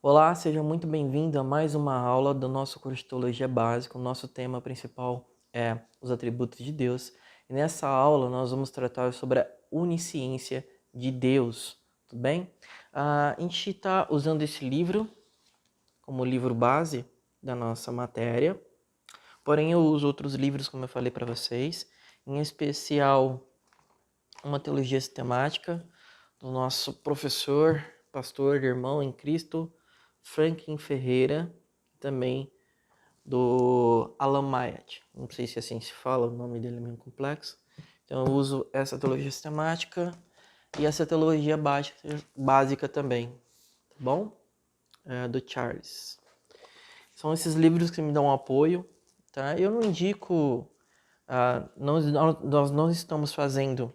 Olá, seja muito bem-vindo a mais uma aula do nosso curso de Teologia Básica. O nosso tema principal é os atributos de Deus. E nessa aula nós vamos tratar sobre a onisciência de Deus, tudo bem? A gente está usando esse livro como livro base da nossa matéria, porém eu uso outros livros, como eu falei para vocês, em especial uma teologia sistemática do nosso professor, pastor, irmão em Cristo, Franklin Ferreira, também do Alan Myatt. Não sei se assim se fala, o nome dele é meio complexo. Então eu uso essa teologia sistemática e essa teologia básica também, tá bom? Do Charles. São esses livros que me dão apoio, tá? Eu não indico, nós não estamos fazendo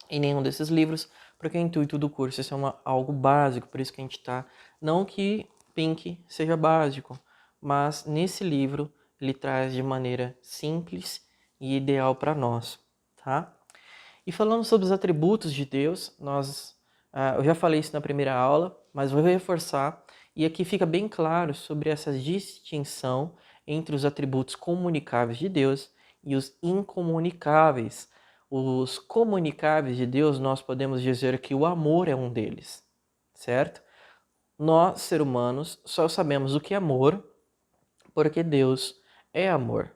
em nenhum desses livros, porque o intuito do curso é ser algo básico, por isso que a gente está... Não que Pink seja básico, mas nesse livro ele traz de maneira simples e ideal para nós, tá? E falando sobre os atributos de Deus, eu já falei isso na primeira aula, mas vou reforçar, e aqui fica bem claro sobre essa distinção entre os atributos comunicáveis de Deus e os incomunicáveis. Os comunicáveis de Deus, nós podemos dizer que o amor é um deles, certo? Nós, seres humanos, só sabemos o que é amor porque Deus é amor.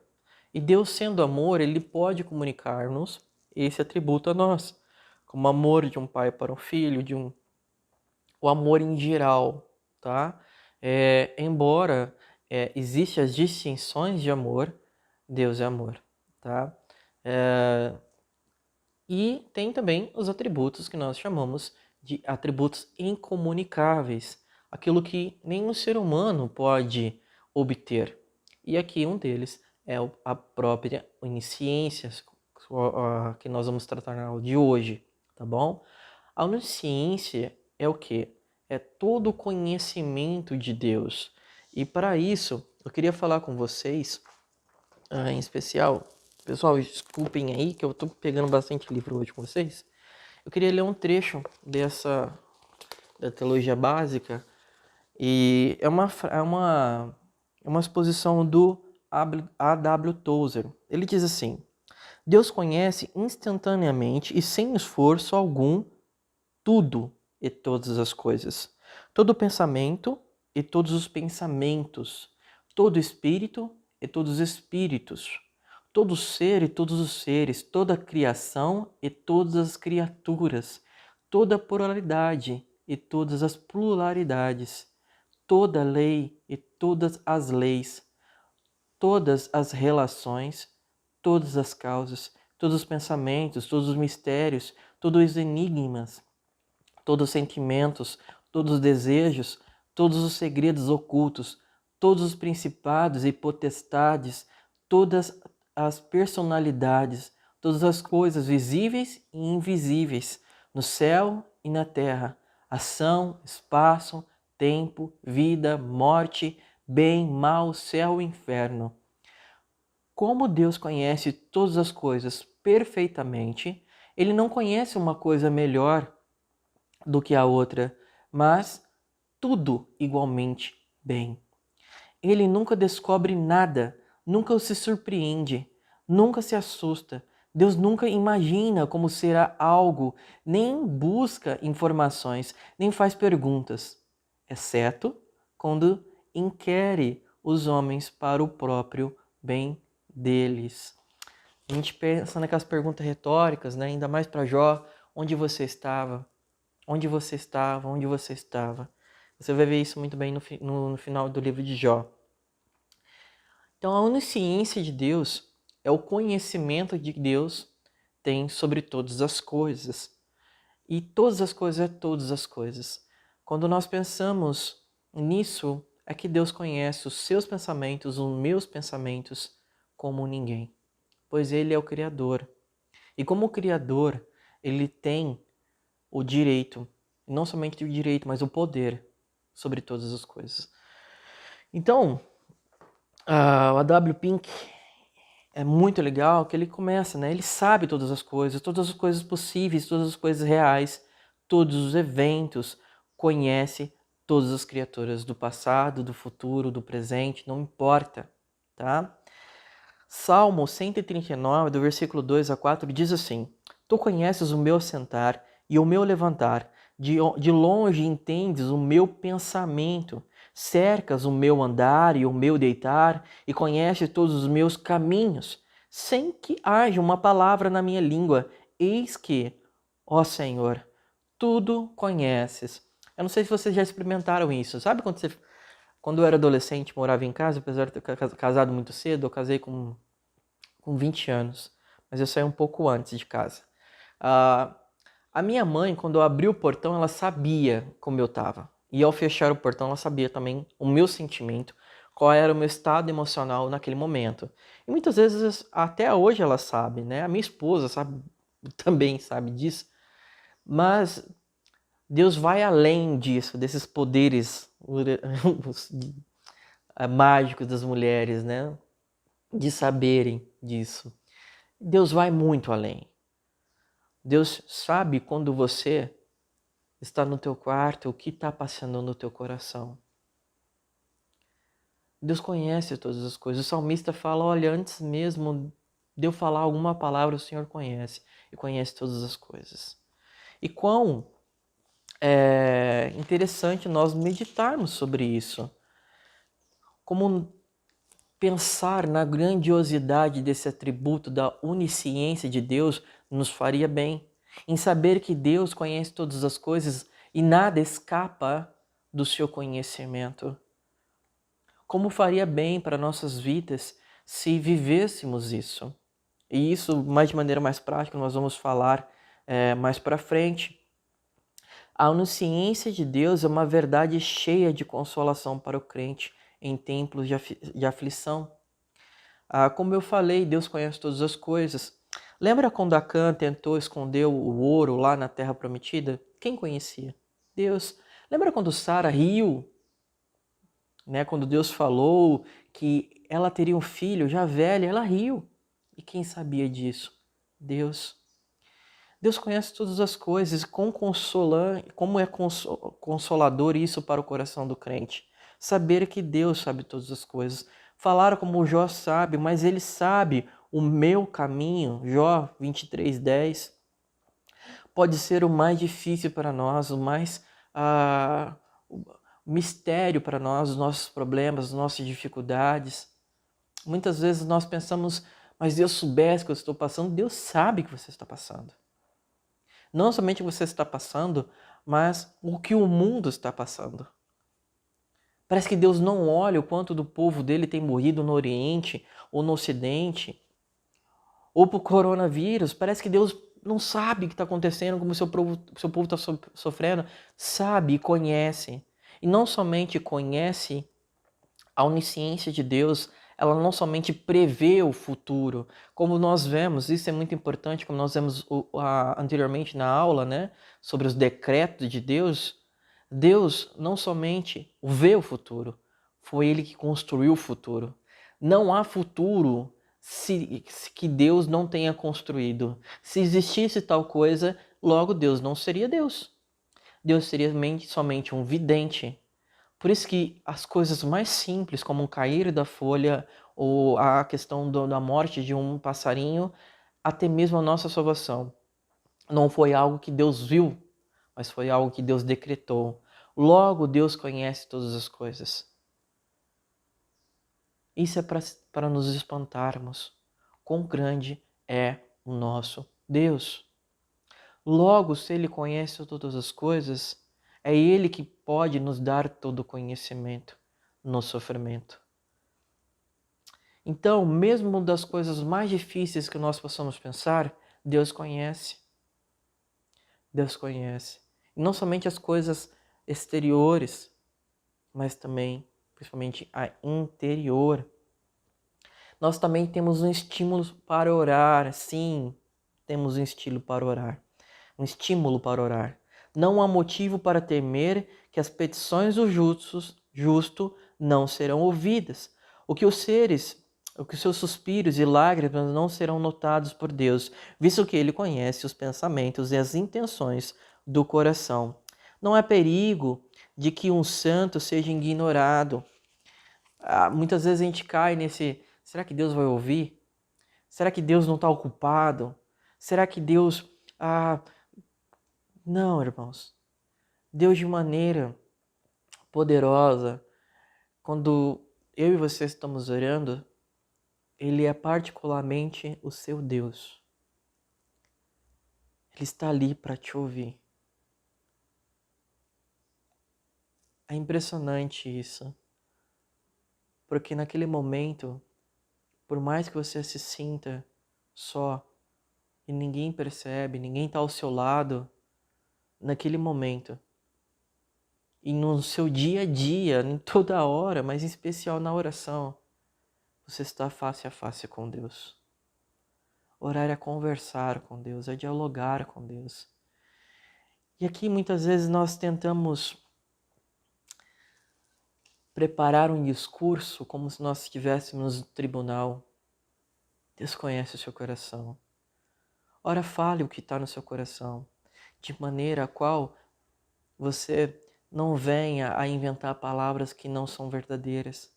E Deus, sendo amor, ele pode comunicar-nos esse atributo a nós, como amor de um pai para um filho, o amor em geral, tá? Embora existam as distinções de amor, Deus é amor, tá? E tem também os atributos que nós chamamos de atributos incomunicáveis, aquilo que nenhum ser humano pode obter. E aqui um deles é a própria onisciência, que nós vamos tratar na aula de hoje, tá bom? A onisciência é o quê? É todo o conhecimento de Deus. E para isso, eu queria falar com vocês, em especial, pessoal, desculpem aí que eu tô pegando bastante livro hoje com vocês. Eu queria ler um trecho da teologia básica, e é uma exposição do A.W. Tozer. Ele diz assim: Deus conhece instantaneamente e sem esforço algum tudo e todas as coisas, todo pensamento e todos os pensamentos, todo espírito e todos os espíritos, todo ser e todos os seres, toda a criação e todas as criaturas, toda a pluralidade e todas as pluralidades, toda a lei e todas as leis, todas as relações, todas as causas, todos os pensamentos, todos os mistérios, todos os enigmas, todos os sentimentos, todos os desejos, todos os segredos ocultos, todos os principados e potestades, todas as personalidades, todas as coisas visíveis e invisíveis, no céu e na terra, ação, espaço, tempo, vida, morte, bem, mal, céu e inferno. Como Deus conhece todas as coisas perfeitamente, ele não conhece uma coisa melhor do que a outra, mas tudo igualmente bem. Ele nunca descobre nada, nunca se surpreende, nunca se assusta. Deus nunca imagina como será algo, nem busca informações, nem faz perguntas, exceto quando inquire os homens para o próprio bem deles. A gente pensa naquelas perguntas retóricas, né? Ainda mais para Jó: onde você estava? Onde você estava? Onde você estava? Você vai ver isso muito bem no final do livro de Jó. Então, a onisciência de Deus é o conhecimento que Deus tem sobre todas as coisas. E todas as coisas é todas as coisas. Quando nós pensamos nisso, é que Deus conhece os seus pensamentos, os meus pensamentos, como ninguém. Pois Ele é o Criador. E como Criador, Ele tem o direito, não somente o direito, mas o poder sobre todas as coisas. Então, o A.W. Pink é muito legal que ele começa, né? Ele sabe todas as coisas possíveis, todas as coisas reais, todos os eventos, conhece todas as criaturas, do passado, do futuro, do presente, não importa, tá? Salmo 139, do versículo 2 a 4, diz assim: Tu conheces o meu sentar e o meu levantar, de longe entendes o meu pensamento, cercas o meu andar e o meu deitar, e conheces todos os meus caminhos, sem que haja uma palavra na minha língua. Eis que, ó Senhor, tudo conheces. Eu não sei se vocês já experimentaram isso. Sabe quando eu era adolescente, morava em casa, apesar de ter casado muito cedo, eu casei com 20 anos, mas eu saí um pouco antes de casa. A minha mãe, quando eu abri o portão, ela sabia como eu estava. E ao fechar o portão, ela sabia também o meu sentimento, qual era o meu estado emocional naquele momento. E muitas vezes, até hoje ela sabe, né? A minha esposa sabe, também sabe disso. Mas Deus vai além disso, desses poderes mágicos das mulheres, né? De saberem disso. Deus vai muito além. Deus sabe quando você está no teu quarto, o que está passando no teu coração. Deus conhece todas as coisas. O salmista fala, olha, antes mesmo de eu falar alguma palavra, o Senhor conhece. E conhece todas as coisas. E quão interessante nós meditarmos sobre isso. Como pensar na grandiosidade desse atributo da onisciência de Deus nos faria bem. Em saber que Deus conhece todas as coisas e nada escapa do seu conhecimento. Como faria bem para nossas vidas se vivêssemos isso. E isso, de maneira mais prática, nós vamos falar mais para frente. A onisciência de Deus é uma verdade cheia de consolação para o crente em tempos de aflição. Como eu falei, Deus conhece todas as coisas. Lembra quando Acã tentou esconder o ouro lá na Terra Prometida? Quem conhecia? Deus. Lembra quando Sara riu? Né? Quando Deus falou que ela teria um filho já velha, ela riu. E quem sabia disso? Deus. Deus conhece todas as coisas, como é consolador isso para o coração do crente. Saber que Deus sabe todas as coisas. Falar como Jó sabe, mas ele sabe o meu caminho, Jó 23:10. Pode ser o mais difícil para nós, o mais o mistério para nós, os nossos problemas, as nossas dificuldades. Muitas vezes nós pensamos, mas Deus soubesse que eu estou passando. Deus sabe que você está passando. Não somente o que você está passando, mas o que o mundo está passando. Parece que Deus não olha o quanto do povo dele tem morrido no Oriente ou no Ocidente, ou por coronavírus. Parece que Deus não sabe o que está acontecendo, como o seu povo está sofrendo. Sabe e conhece. E não somente conhece a onisciência de Deus, ela não somente prevê o futuro, como nós vemos, isso é muito importante, como nós vemos anteriormente na aula, né, sobre os decretos de Deus. Deus não somente vê o futuro, foi Ele que construiu o futuro. Não há futuro que Deus não tenha construído. Se existisse tal coisa, logo Deus não seria Deus. Deus seria somente um vidente. Por isso que as coisas mais simples, como o cair da folha ou a questão da morte de um passarinho, até mesmo a nossa salvação, não foi algo que Deus viu, mas foi algo que Deus decretou. Logo, Deus conhece todas as coisas. Isso é para nos espantarmos. Quão grande é o nosso Deus. Logo, se Ele conhece todas as coisas, é Ele que pode nos dar todo o conhecimento no sofrimento. Então, mesmo das coisas mais difíceis que nós possamos pensar, Deus conhece. Deus conhece. E não somente as coisas exteriores, mas também, principalmente, a interior. Nós também temos um estímulo para orar. Sim, temos um estilo para orar. Um estímulo para orar. Não há motivo para temer que as petições do justo não serão ouvidas. O que os seus suspiros e lágrimas não serão notados por Deus, visto que Ele conhece os pensamentos e as intenções do coração. Não há perigo de que um santo seja ignorado. Muitas vezes a gente cai nesse, será que Deus vai ouvir? Será que Deus não está ocupado? Será que Deus... Não, irmãos. Deus de maneira poderosa, quando eu e você estamos orando, Ele é particularmente o seu Deus. Ele está ali para te ouvir. É impressionante isso. Porque naquele momento, por mais que você se sinta só e ninguém percebe, ninguém está ao seu lado, naquele momento, e no seu dia a dia, em toda hora, mas em especial na oração, você está face a face com Deus. Orar é conversar com Deus, é dialogar com Deus. E aqui muitas vezes nós tentamos preparar um discurso como se nós estivéssemos no tribunal. Deus conhece o seu coração. Ora, fale o que está no seu coração, de maneira a qual você não venha a inventar palavras que não são verdadeiras.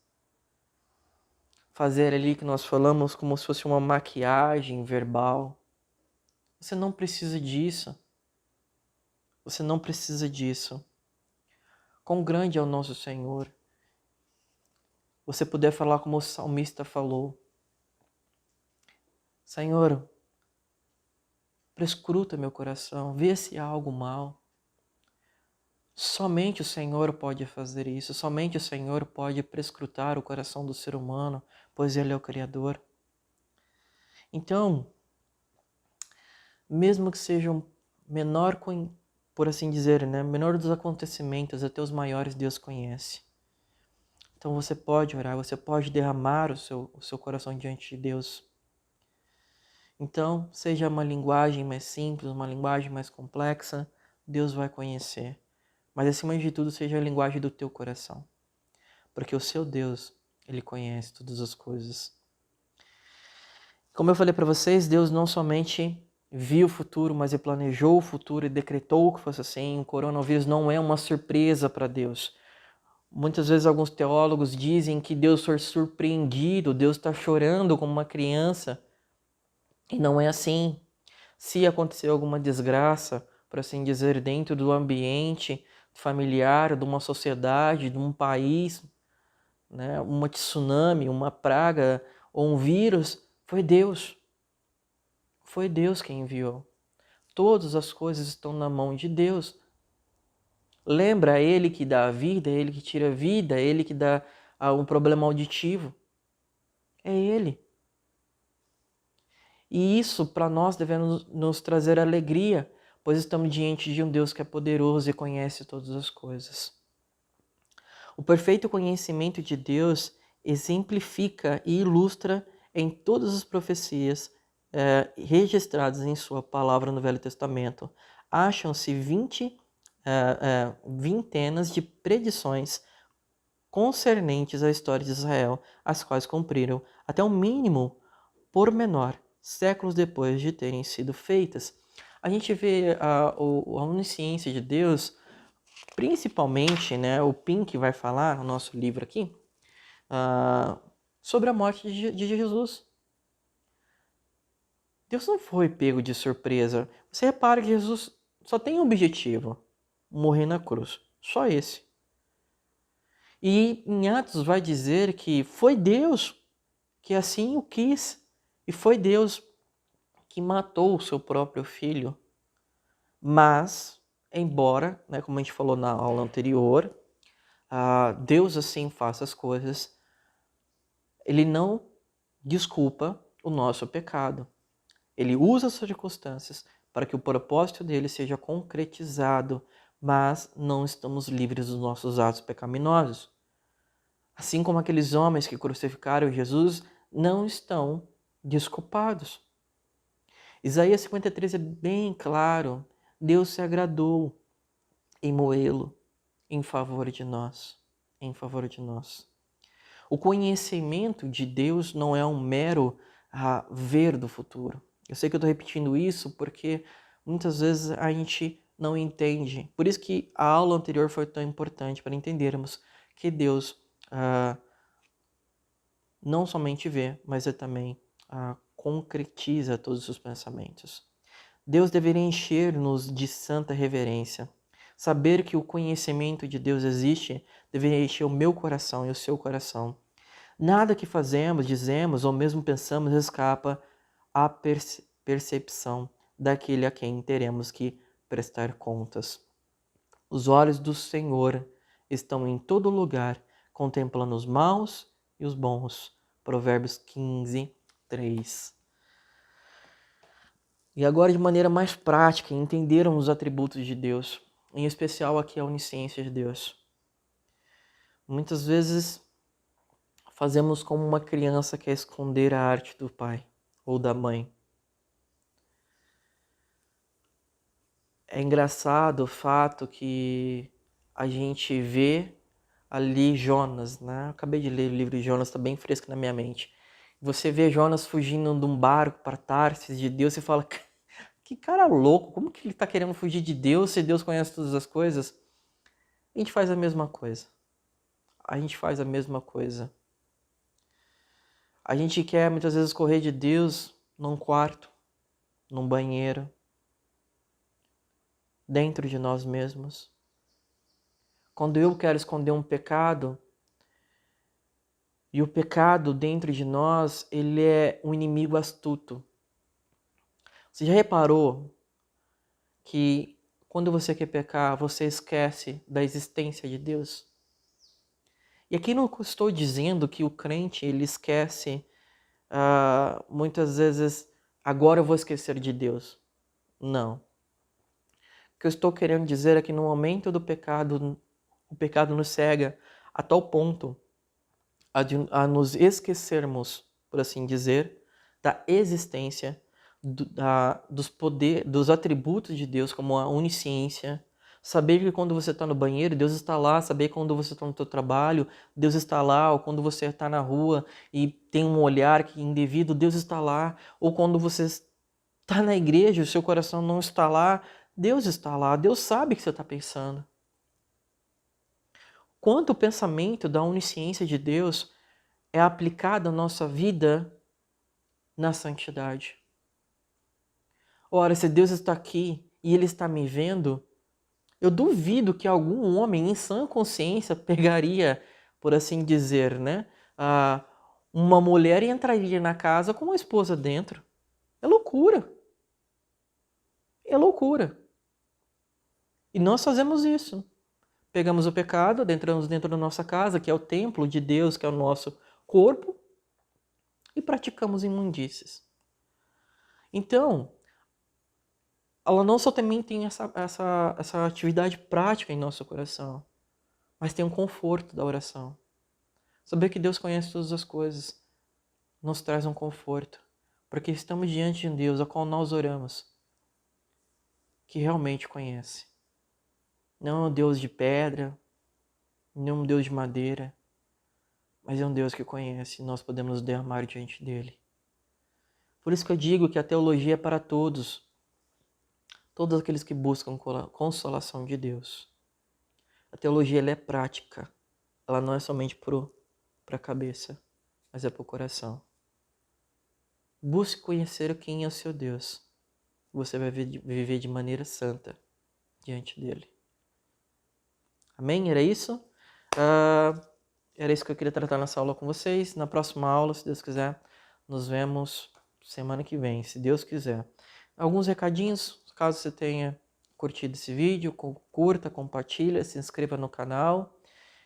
Fazer ali que nós falamos como se fosse uma maquiagem verbal. Você não precisa disso. Você não precisa disso. Quão grande é o nosso Senhor. Você puder falar como o salmista falou. Senhor, prescruta meu coração, vê se há algo mal. Somente o Senhor pode fazer isso, somente o Senhor pode prescrutar o coração do ser humano, pois Ele é o Criador. Então, mesmo que sejam menor, por assim dizer, né, menor dos acontecimentos, até os maiores Deus conhece. Então você pode orar, você pode derramar o seu coração diante de Deus. Então, seja uma linguagem mais simples, uma linguagem mais complexa, Deus vai conhecer. Mas acima de tudo, seja a linguagem do teu coração. Porque o seu Deus, Ele conhece todas as coisas. Como eu falei para vocês, Deus não somente viu o futuro, mas Ele planejou o futuro e decretou que fosse assim. O coronavírus não é uma surpresa para Deus. Muitas vezes alguns teólogos dizem que Deus foi surpreendido, Deus está chorando como uma criança. E não é assim. Se acontecer alguma desgraça, por assim dizer, dentro do ambiente familiar, de uma sociedade, de um país, né, uma tsunami, uma praga ou um vírus, foi Deus. Foi Deus quem enviou. Todas as coisas estão na mão de Deus. Lembra, é Ele que dá a vida, é Ele que tira a vida, é Ele que dá um problema auditivo. É Ele. E isso para nós deve nos trazer alegria, pois estamos diante de um Deus que é poderoso e conhece todas as coisas. O perfeito conhecimento de Deus exemplifica e ilustra em todas as profecias registradas em sua palavra no Velho Testamento. Acham-se vintenas de predições concernentes à história de Israel, as quais cumpriram até o mínimo pormenor séculos depois de terem sido feitas. A gente vê a onisciência de Deus, principalmente, né, o Pink vai falar no nosso livro aqui, sobre a morte de Jesus. Deus não foi pego de surpresa. Você repara que Jesus só tem um objetivo: morrer na cruz. Só esse. E em Atos vai dizer que foi Deus que assim o quis. E foi Deus que matou o seu próprio filho. Mas, embora, né, como a gente falou na aula anterior, Deus assim faça as coisas, Ele não desculpa o nosso pecado. Ele usa as circunstâncias para que o propósito dele seja concretizado, mas não estamos livres dos nossos atos pecaminosos. Assim como aqueles homens que crucificaram Jesus não estão desculpados. Isaías 53 é bem claro. Deus se agradou em moê-lo em favor de nós. Em favor de nós. O conhecimento de Deus não é um mero ver do futuro. Eu sei que eu estou repetindo isso porque muitas vezes a gente não entende. Por isso que a aula anterior foi tão importante para entendermos que Deus não somente vê, mas ele também concretiza todos os pensamentos. Deus deveria encher-nos de santa reverência. Saber que o conhecimento de Deus existe deveria encher o meu coração e o seu coração. Nada que fazemos, dizemos ou mesmo pensamos escapa à percepção daquele a quem teremos que prestar contas. Os olhos do Senhor estão em todo lugar, contemplando os maus e os bons. Provérbios 15, 3. E agora, de maneira mais prática, entenderam os atributos de Deus, em especial aqui a onisciência de Deus. Muitas vezes fazemos como uma criança quer esconder a arte do pai ou da mãe. É engraçado o fato que a gente vê ali Jonas, né? Eu acabei de ler o livro de Jonas, está bem fresco na minha mente. Você vê Jonas fugindo de um barco para Tarsis de Deus e fala, que cara louco, como que ele está querendo fugir de Deus se Deus conhece todas as coisas? A gente faz a mesma coisa. A gente faz a mesma coisa. A gente quer muitas vezes correr de Deus num quarto, num banheiro, dentro de nós mesmos. Quando eu quero esconder um pecado, e o pecado dentro de nós, ele é um inimigo astuto. Você já reparou que quando você quer pecar, você esquece da existência de Deus? E aqui não estou dizendo que o crente ele esquece muitas vezes, agora eu vou esquecer de Deus. Não. O que eu estou querendo dizer é que no momento do pecado, o pecado nos cega a tal ponto a nos esquecermos, por assim dizer, da existência dos atributos de Deus, como a onisciência. Saber que quando você está no banheiro, Deus está lá. Saber que quando você está no seu trabalho, Deus está lá. Ou quando você está na rua e tem um olhar que é indevido, Deus está lá. Ou quando você está na igreja e o seu coração não está lá, Deus está lá. Deus sabe o que você está pensando. Quanto o pensamento da onisciência de Deus é aplicado à nossa vida na santidade. Ora, se Deus está aqui e Ele está me vendo, eu duvido que algum homem em sã consciência pegaria, por assim dizer, né, uma mulher e entraria na casa com uma esposa dentro. É loucura. É loucura. E nós fazemos isso. Pegamos o pecado, adentramos dentro da nossa casa, que é o templo de Deus, que é o nosso corpo, e praticamos imundícies. Então, ela não só também tem essa atividade prática em nosso coração, mas tem um conforto da oração. Saber que Deus conhece todas as coisas nos traz um conforto, porque estamos diante de um Deus a qual nós oramos, que realmente conhece. Não é um Deus de pedra, não é um Deus de madeira, mas é um Deus que conhece e nós podemos nos derramar diante dele. Por isso que eu digo que a teologia é para todos aqueles que buscam consolação de Deus. A teologia ela é prática, ela não é somente para a cabeça, mas é para o coração. Busque conhecer quem é o seu Deus. Você vai viver de maneira santa diante dele. Amém? Era isso? Era isso que eu queria tratar nessa aula com vocês. Na próxima aula, se Deus quiser, nos vemos semana que vem, se Deus quiser. Alguns recadinhos, caso você tenha curtido esse vídeo, curta, compartilha, se inscreva no canal.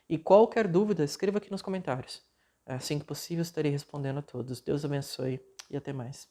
E qualquer dúvida, escreva aqui nos comentários. Assim que possível, estarei respondendo a todos. Deus abençoe e até mais.